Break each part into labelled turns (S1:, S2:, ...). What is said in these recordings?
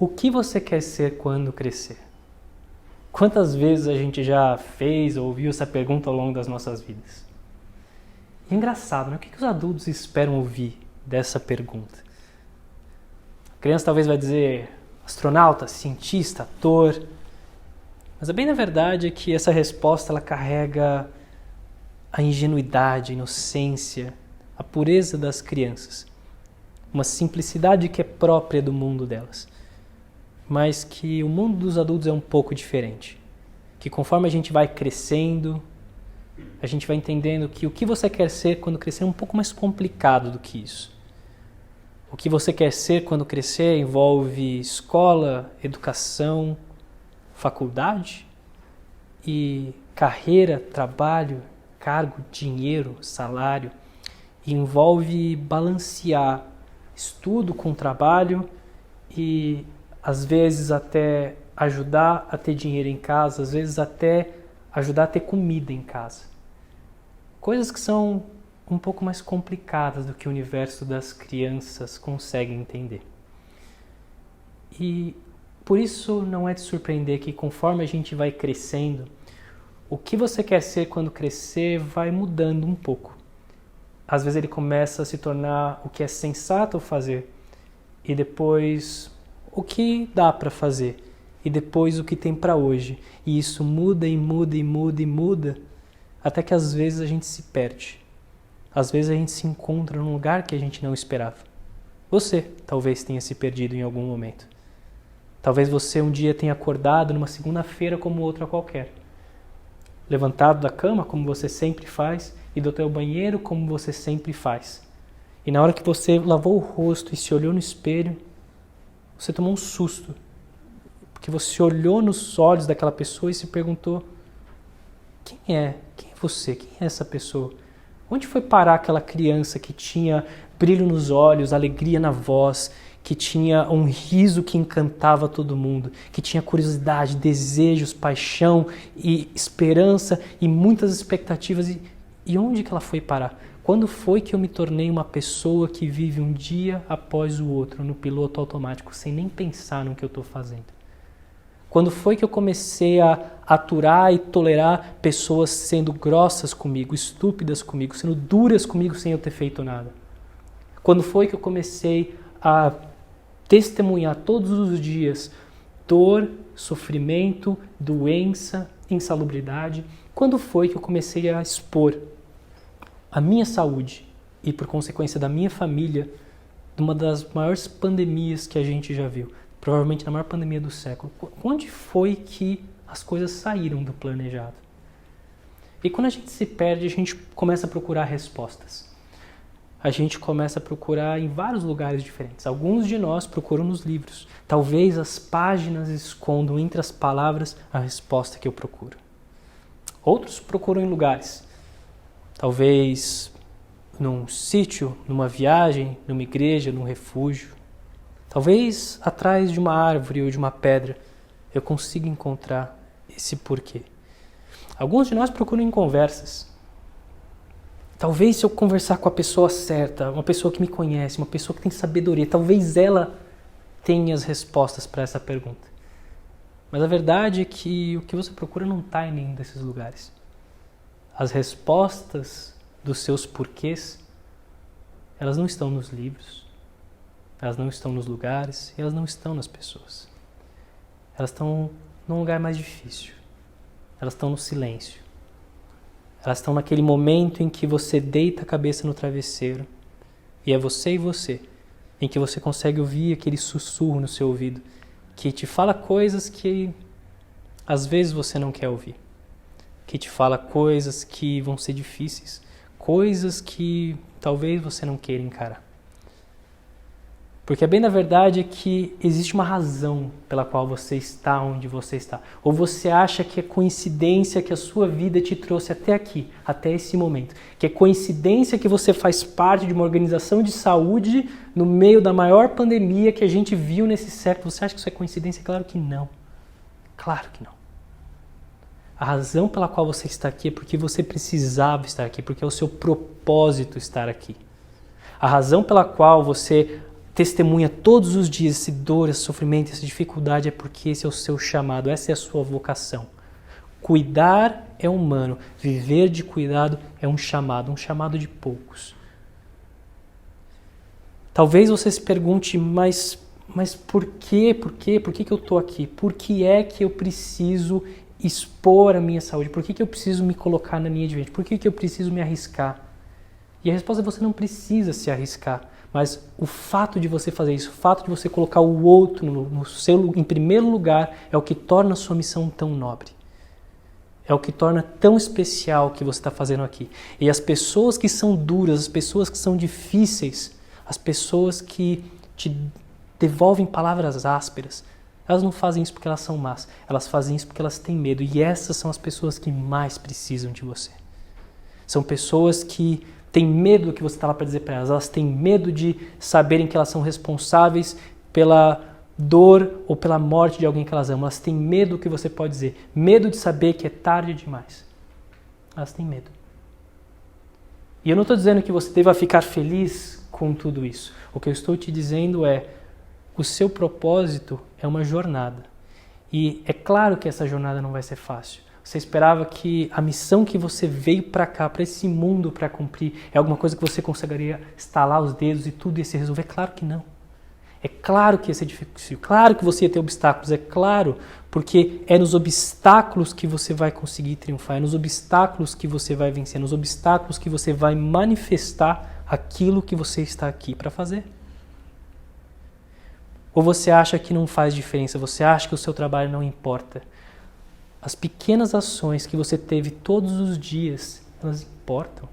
S1: O que você quer ser quando crescer? Quantas vezes a gente já fez ou ouviu essa pergunta ao longo das nossas vidas? E é engraçado, né? O que os adultos esperam ouvir dessa pergunta? A criança talvez vai dizer astronauta, cientista, ator. Mas a bem na verdade é que essa resposta ela carrega a ingenuidade, a inocência, a pureza das crianças. Uma simplicidade que é própria do mundo delas. Mas que o mundo dos adultos é um pouco diferente. Que conforme a gente vai crescendo, a gente vai entendendo que o que você quer ser quando crescer é um pouco mais complicado do que isso. O que você quer ser quando crescer envolve escola, educação, faculdade e carreira, trabalho, cargo, dinheiro, salário. E envolve balancear estudo com trabalho e às vezes até ajudar a ter dinheiro em casa, às vezes até ajudar a ter comida em casa. Coisas que são um pouco mais complicadas do que o universo das crianças consegue entender. E por isso não é de surpreender que conforme a gente vai crescendo, o que você quer ser quando crescer vai mudando um pouco. Às vezes ele começa a se tornar o que é sensato fazer e depois o que dá para fazer e depois o que tem para hoje. E isso muda e muda e muda e muda até que às vezes a gente se perde. Às vezes a gente se encontra num lugar que a gente não esperava. Você talvez tenha se perdido em algum momento. Talvez você um dia tenha acordado numa segunda-feira como outra qualquer. Levantado da cama como você sempre faz e do teu banheiro como você sempre faz. E na hora que você lavou o rosto e se olhou no espelho, você tomou um susto, porque você olhou nos olhos daquela pessoa e se perguntou: quem é? Quem é você? Quem é essa pessoa? Onde foi parar aquela criança que tinha brilho nos olhos, alegria na voz, que tinha um riso que encantava todo mundo, que tinha curiosidade, desejos, paixão e esperança e muitas expectativas? E onde que ela foi parar? Quando foi que eu me tornei uma pessoa que vive um dia após o outro no piloto automático, sem nem pensar no que eu estou fazendo? Quando foi que eu comecei a aturar e tolerar pessoas sendo grossas comigo, estúpidas comigo, sendo duras comigo sem eu ter feito nada? Quando foi que eu comecei a testemunhar todos os dias dor, sofrimento, doença, insalubridade? Quando foi que eu comecei a expor a minha saúde e, por consequência, da minha família, de uma das maiores pandemias que a gente já viu, provavelmente a maior pandemia do século? Onde foi que as coisas saíram do planejado? E quando a gente se perde, a gente começa a procurar respostas. A gente começa a procurar em vários lugares diferentes. Alguns de nós procuram nos livros. Talvez as páginas escondam entre as palavras a resposta que eu procuro. Outros procuram em lugares. Talvez num sítio, numa viagem, numa igreja, num refúgio. Talvez atrás de uma árvore ou de uma pedra eu consiga encontrar esse porquê. Alguns de nós procuram em conversas. Talvez se eu conversar com a pessoa certa, uma pessoa que me conhece, uma pessoa que tem sabedoria, talvez ela tenha as respostas para essa pergunta. Mas a verdade é que o que você procura não está em nenhum desses lugares. As respostas dos seus porquês, elas não estão nos livros, elas não estão nos lugares, e elas não estão nas pessoas. Elas estão num lugar mais difícil. Elas estão no silêncio. Elas estão naquele momento em que você deita a cabeça no travesseiro e é você e você, em que você consegue ouvir aquele sussurro no seu ouvido que te fala coisas que às vezes você não quer ouvir. Que te fala coisas que vão ser difíceis, coisas que talvez você não queira encarar. Porque a bem da verdade é que existe uma razão pela qual você está onde você está. Ou você acha que é coincidência que a sua vida te trouxe até aqui, até esse momento. Que é coincidência que você faz parte de uma organização de saúde no meio da maior pandemia que a gente viu nesse século. Você acha que isso é coincidência? Claro que não. Claro que não. A razão pela qual você está aqui é porque você precisava estar aqui, porque é o seu propósito estar aqui. A razão pela qual você testemunha todos os dias esse dor, esse sofrimento, essa dificuldade, é porque esse é o seu chamado, essa é a sua vocação. Cuidar é humano, viver de cuidado é um chamado de poucos. Talvez você se pergunte, mas por quê? Por que eu estou aqui? Por que é que eu preciso expor a minha saúde? Por que eu preciso me colocar na linha de frente? Por que eu preciso me arriscar? E a resposta é: você não precisa se arriscar. Mas o fato de você fazer isso, o fato de você colocar o outro em primeiro lugar, é o que torna a sua missão tão nobre. É o que torna tão especial o que você está fazendo aqui. E as pessoas que são duras, as pessoas que são difíceis, as pessoas que te devolvem palavras ásperas, elas não fazem isso porque elas são más, elas fazem isso porque elas têm medo. E essas são as pessoas que mais precisam de você. São pessoas que têm medo do que você está lá para dizer para elas. Elas têm medo de saberem que elas são responsáveis pela dor ou pela morte de alguém que elas amam. Elas têm medo do que você pode dizer. Medo de saber que é tarde demais. Elas têm medo. E eu não estou dizendo que você deva ficar feliz com tudo isso. O que eu estou te dizendo é: o seu propósito é uma jornada. E é claro que essa jornada não vai ser fácil. Você esperava que a missão que você veio para cá, para esse mundo para cumprir, é alguma coisa que você conseguiria estalar os dedos e tudo ia se resolver? Claro que não. É claro que ia ser difícil, claro que você ia ter obstáculos, é claro, porque é nos obstáculos que você vai conseguir triunfar, é nos obstáculos que você vai vencer, é nos obstáculos que você vai manifestar aquilo que você está aqui para fazer. Ou você acha que não faz diferença, você acha que o seu trabalho não importa? As pequenas ações que você teve todos os dias, elas importam.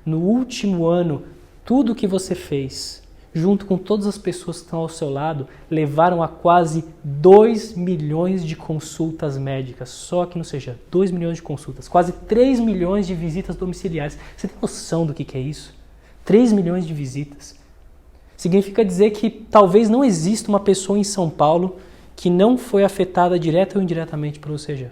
S1: No último ano, tudo que você fez, junto com todas as pessoas que estão ao seu lado, levaram a quase 2 milhões de consultas médicas. Só que não seja 2 milhões de consultas, quase 3 milhões de visitas domiciliares. Você tem noção do que é isso? 3 milhões de visitas. Significa dizer que talvez não exista uma pessoa em São Paulo que não foi afetada direta ou indiretamente pelo CG.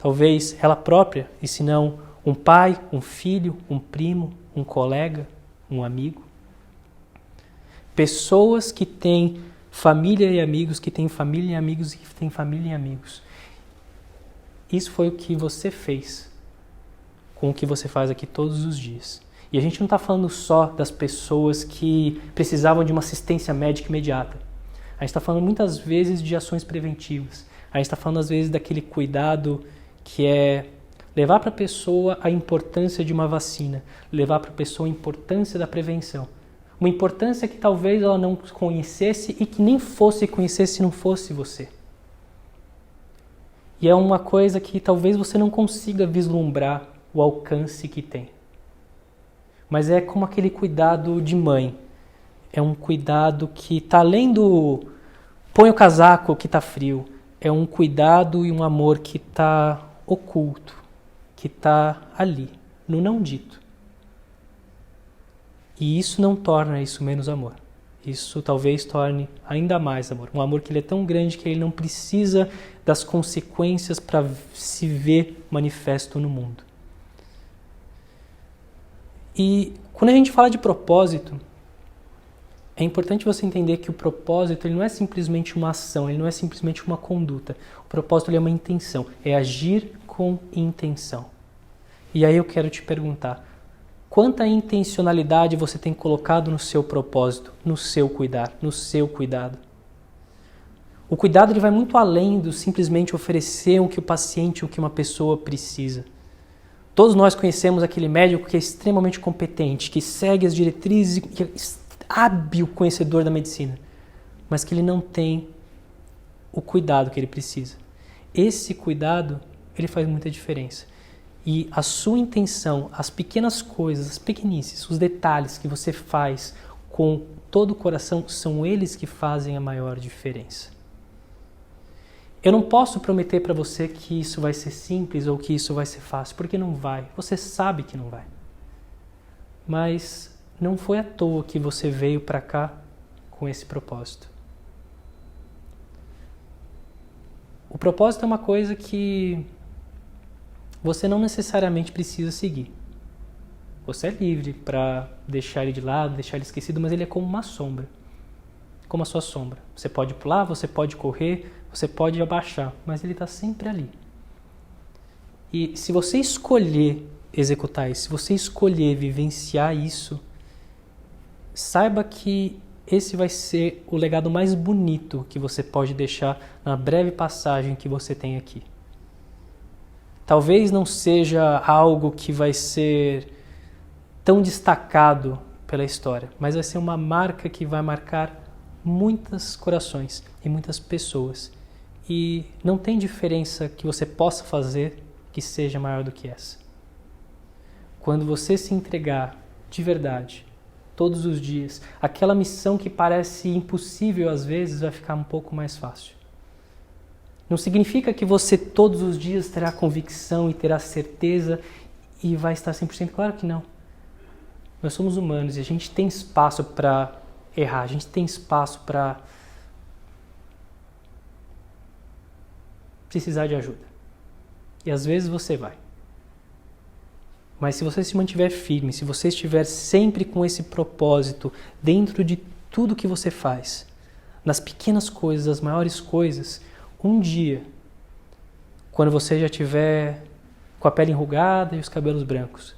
S1: Talvez ela própria, e se não um pai, um filho, um primo, um colega, um amigo. Pessoas que têm família e amigos, que têm família e amigos e que têm família e amigos. Isso foi o que você fez com o que você faz aqui todos os dias. E a gente não está falando só das pessoas que precisavam de uma assistência médica imediata. A gente está falando muitas vezes de ações preventivas. A gente está falando às vezes daquele cuidado que é levar para a pessoa a importância de uma vacina, levar para a pessoa a importância da prevenção. Uma importância que talvez ela não conhecesse e que nem fosse conhecer se não fosse você. E é uma coisa que talvez você não consiga vislumbrar o alcance que tem. Mas é como aquele cuidado de mãe. É um cuidado que está além do põe o casaco que está frio. É um cuidado e um amor que está oculto, que está ali, no não dito. E isso não torna isso menos amor. Isso talvez torne ainda mais amor. Um amor que ele é tão grande que ele não precisa das consequências para se ver manifesto no mundo. E quando a gente fala de propósito, é importante você entender que o propósito ele não é simplesmente uma ação, ele não é simplesmente uma conduta. O propósito ele é uma intenção, é agir com intenção. E aí eu quero te perguntar, quanta intencionalidade você tem colocado no seu propósito, no seu cuidar, no seu cuidado? O cuidado ele vai muito além do simplesmente oferecer o que o paciente, o que uma pessoa precisa. Todos nós conhecemos aquele médico que é extremamente competente, que segue as diretrizes, que é hábil conhecedor da medicina, mas que ele não tem o cuidado que ele precisa. Esse cuidado, ele faz muita diferença. E a sua intenção, as pequenas coisas, as pequenices, os detalhes que você faz com todo o coração, são eles que fazem a maior diferença. Eu não posso prometer para você que isso vai ser simples ou que isso vai ser fácil, porque não vai. Você sabe que não vai. Mas não foi à toa que você veio para cá com esse propósito. O propósito é uma coisa que você não necessariamente precisa seguir. Você é livre para deixar ele de lado, deixar ele esquecido, mas ele é como uma sombra. como a sua sombra. Você pode pular, você pode correr, você pode abaixar, mas ele está sempre ali. E se você escolher executar isso, se você escolher vivenciar isso, saiba que esse vai ser o legado mais bonito que você pode deixar na breve passagem que você tem aqui. Talvez não seja algo que vai ser tão destacado pela história, mas vai ser uma marca que vai marcar muitos corações e muitas pessoas. E não tem diferença que você possa fazer que seja maior do que essa. Quando você se entregar de verdade, todos os dias, aquela missão que parece impossível às vezes vai ficar um pouco mais fácil. Não significa que você todos os dias terá convicção e terá certeza e vai estar 100%, claro que não. Nós somos humanos e a gente tem espaço para errar, a gente tem espaço para precisar de ajuda. E às vezes você vai. Mas se você se mantiver firme, se você estiver sempre com esse propósito dentro de tudo que você faz, nas pequenas coisas, as maiores coisas, um dia, quando você já estiver com a pele enrugada e os cabelos brancos,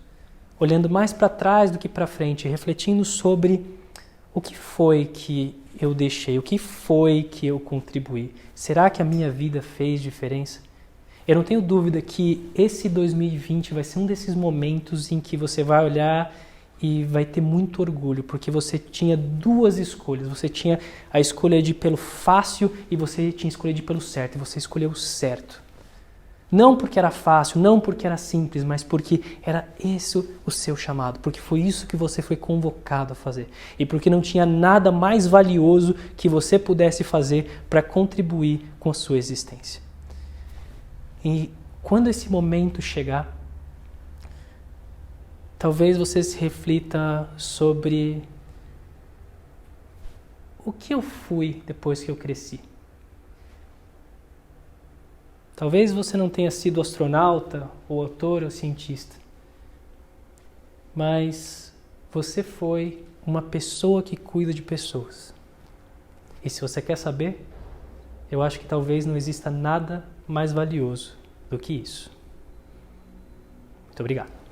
S1: olhando mais para trás do que para frente, refletindo sobre o que foi que eu deixei, o que foi que eu contribuí. Será que a minha vida fez diferença? Eu não tenho dúvida que esse 2020 vai ser um desses momentos em que você vai olhar e vai ter muito orgulho, porque você tinha duas escolhas. Você tinha a escolha de ir pelo fácil e você tinha a escolha de ir pelo certo, e você escolheu o certo. Não porque era fácil, não porque era simples, mas porque era esse o seu chamado, porque foi isso que você foi convocado a fazer. E porque não tinha nada mais valioso que você pudesse fazer para contribuir com a sua existência. E quando esse momento chegar, talvez você se reflita sobre o que eu fui depois que eu cresci. Talvez você não tenha sido astronauta, ou autor, ou cientista, mas você foi uma pessoa que cuida de pessoas. E se você quer saber, eu acho que talvez não exista nada mais valioso do que isso. Muito obrigado.